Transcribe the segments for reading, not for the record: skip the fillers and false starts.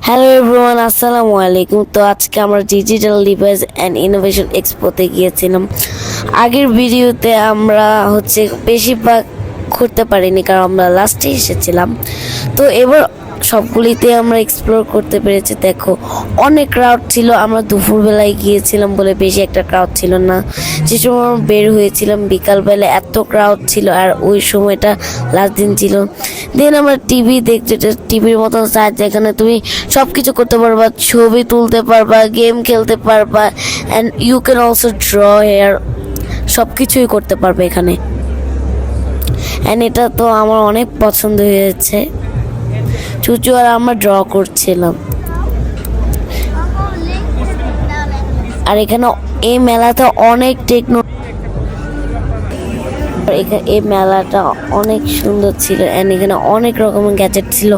Hello everyone, আসসালামু আলাইকুম। তো আজকে আমরা ডিজিটাল ডিভাইস অ্যান্ড ইনোভেশন এক্সপোতে গিয়েছিলাম। আগের ভিডিওতে আমরা বেশিরভাগ ঘুরতে পারিনি, কারণ আমরা লাস্টে এসেছিলাম। তো এবার সবগুলিতে আমরা এক্সপ্লোর করতে পেরেছি। দেখো, অনেক ক্রাউড ছিল। আমরা দুপুরবেলায় গিয়েছিলাম বলে বেশি একটা ক্রাউড ছিল না। যে সময় আমরা বের হয়েছিলাম বিকালবেলা এত ক্রাউড ছিল, আর ওই সময়টা লাস্ট দিন ছিল। দেন আমরা টিভি দেখতে, টিভির মতন সাইজ, যেখানে তুমি সব কিছু করতে পারবা, ছবি তুলতে পারবা, গেম খেলতে পারবা, and you can also draw here, সব কিছুই করতে পারবে এখানে। অ্যান্ড এটা তো আমার অনেক পছন্দ হয়েছে। চুচু আর আমরা ড্র করছিলাম। আর এখানে এই মেলাতে অনেক এই মেলাটা অনেক সুন্দর ছিল, অ্যান্ড এখানে অনেক রকমের গ্যাজেট ছিল।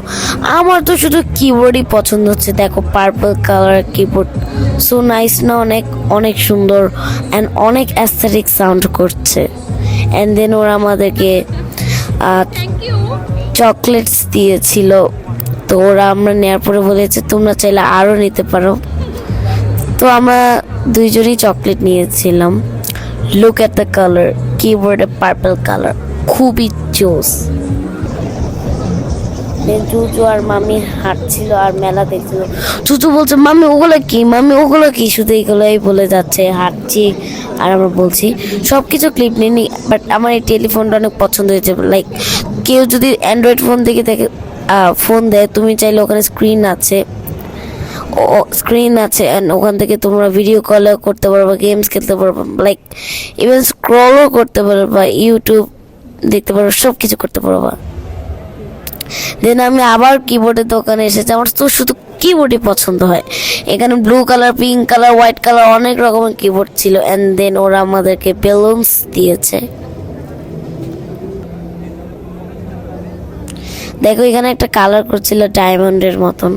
আমার তো শুধু কিবোর্ডই পছন্দ হচ্ছে। দেখো, purple colour keyboard, so nice না? অনেক অনেক সুন্দর অ্যান্ড অনেক অ্যাস্থেটিক সাউন্ড করছে। অ্যান্ড দেন ওরা আমাদেরকে চকলেটস দিয়েছিল। তো ওরা আমরা নেওয়ার পরে বলেছে তোমরা চাইলে আরও নিতে পারো। তো আমরা দুইজনই চকলেট নিয়েছিলাম। লুক এট দ্য কালার, কিবোর্ডে পার্পল কালার, খুবই জোস। চুচু আর মামি হাঁটছিল আর মেলা দেখছিল। চুচু বলছে মামি ওগুলো কি, মামি ওগুলো কি, শুধু এইগুলোই বলে যাচ্ছে। হাঁটছি আর আমরা বলছি সব কিছু ক্লিপ নিইনি, বাট আমার এই টেলিফোনটা অনেক পছন্দ হয়েছে। লাইক কেউ যদি অ্যান্ড্রয়েড ফোন থেকে ফোন দেয়, তুমি চাইলে ওখানে স্ক্রিন আছে অ্যান্ড ওখান থেকে তোমরা ভিডিও কলও করতে পারবা, গেমস খেলতে পারবা, লাইক ইভেন স্ক্রলও করতে পারবা, ইউটিউব দেখতে পারবা, সব কিছু করতে পারবা। দেন আমি আবার কিবোর্ডের দোকানে এসেছি। আমার তো শুধু কিবোর্ডই পছন্দ হয়। এখানে blue colour, pink colour, white colour, অনেক রকমের কিবোর্ড ছিল। অ্যান্ড দেন ওরা আমাদেরকে বেলুনস দিয়েছে। দেখো, এখানে একটা কালার করছিল ডায়মন্ডের মতন।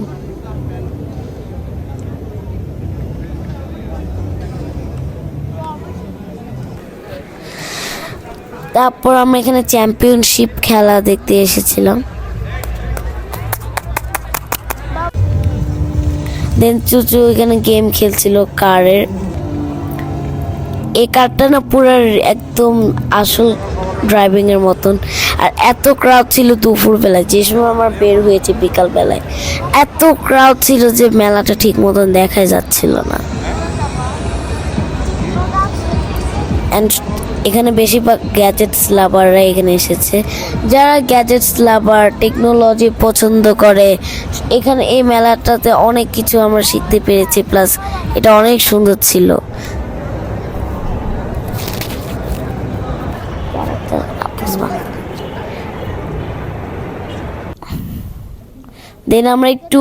তারপর আমরা এখানে চ্যাম্পিয়নশিপ খেলা দেখতে এসেছিলাম। দেন চুচু এখানে গেম খেলছিল কারের। এই কারটা না পুরো একদম আসল ড্রাইভিং এর মতন। আর এত ক্রাউড ছিল দুপুর বেলায়, যে সময় আমরা বের হয়েছি বিকাল বেলায়, এত ক্রাউড ছিল যে মেলাটা ঠিক মতন দেখাই যাচ্ছিল না। অ্যান্ড এখানে বেশিরভাগ গ্যাজেটস লাভাররা এখানে এসেছে। যারা গ্যাজেটস লাভার, টেকনোলজি পছন্দ করে, এখানে এই মেলাটাতে অনেক কিছু আমরা শিখতে পেরেছি। প্লাস এটা অনেক সুন্দর ছিল। দেন আমরা একটু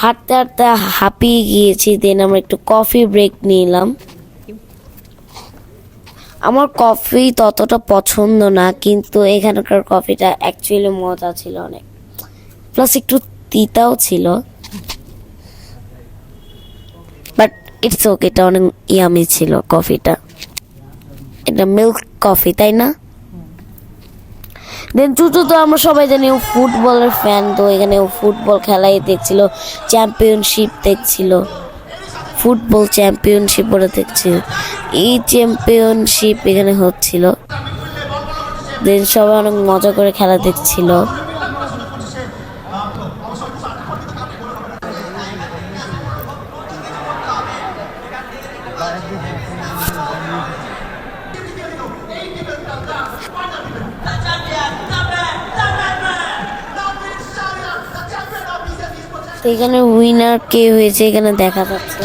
হাঁটতে হাঁটতে হাঁপিয়ে গিয়েছি। দেন আমরা একটু কফি ব্রেক নিলাম। আমার কফি ততটা পছন্দ না, কিন্তু এখানকার কফিটা অ্যাকচুয়ালি মজা ছিল অনেক। প্লাস একটু তিতাও ছিল, বাট ইটস ওকে, এটা অনেক ইয়ামি ছিল কফিটা। এটা মিল্ক কফি, তাই না? দেন চুচু তো আমরা সবাই জানি ও ফুটবলের ফ্যান। তো এখানে ও ফুটবল খেলাই দেখছিল, চ্যাম্পিয়নশিপ দেখছিল, ফুটবল চ্যাম্পিয়নশিপ ওরা দেখছিল। এই চ্যাম্পিয়নশিপ এখানে হচ্ছিল। দেন সবাই অনেক মজা করে খেলা দেখছিল। এখানে উইনার কে হয়েছে এখানে দেখা যাচ্ছে।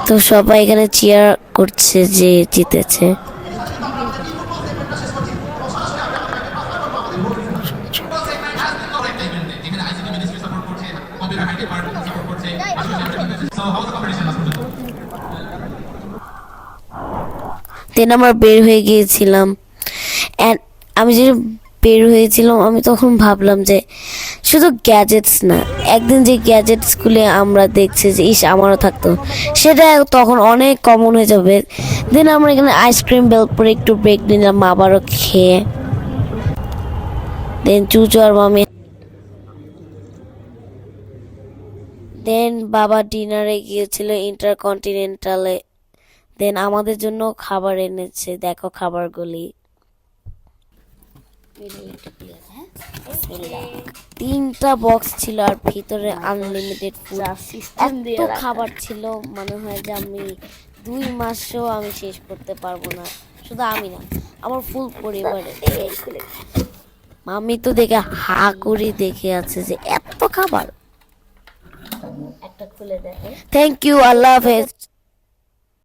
তো সবাই এখানে চিয়ার করছে যে জিতেছে। দেন আমরা বের হয়ে গিয়েছিলাম। অ্যান্ড আমি যে বের হয়েছিলাম, আমি তখন ভাবলাম যে শুধু গ্যাজেটস না, একদিন যে গ্যাজেটসগুলি আমরা দেখছি যে ইস আমারও থাকতো, সেটা তখন অনেক কমন হয়ে যাবে। দেন আমরা এখানে আইসক্রিম বেলপুরে একটু ব্রেক নিলাম আবারও খেয়ে। দেন চুচু আর মামি, দেন বাবা ডিনারে গিয়েছিল ইন্টারকন্টিনেন্টালে। দেন আমাদের জন্য খাবার এনেছে, দেখো খাবারগুলি। 3টা বক্স ছিল আর ভিতরে আনলিমিটেড ফুড। এত খাবার ছিল, মনে হয় যে আমি 2 মাসও আমি শেষ করতে পারবো না। শুধু আমি না, আমার ফুল পরিবারে। মামি তো দেখে হা করে দেখে আছে যে এত খাবার। একটা খুলে দেখো। থ্যাংক ইউ, আল্লাহ হাফেজ।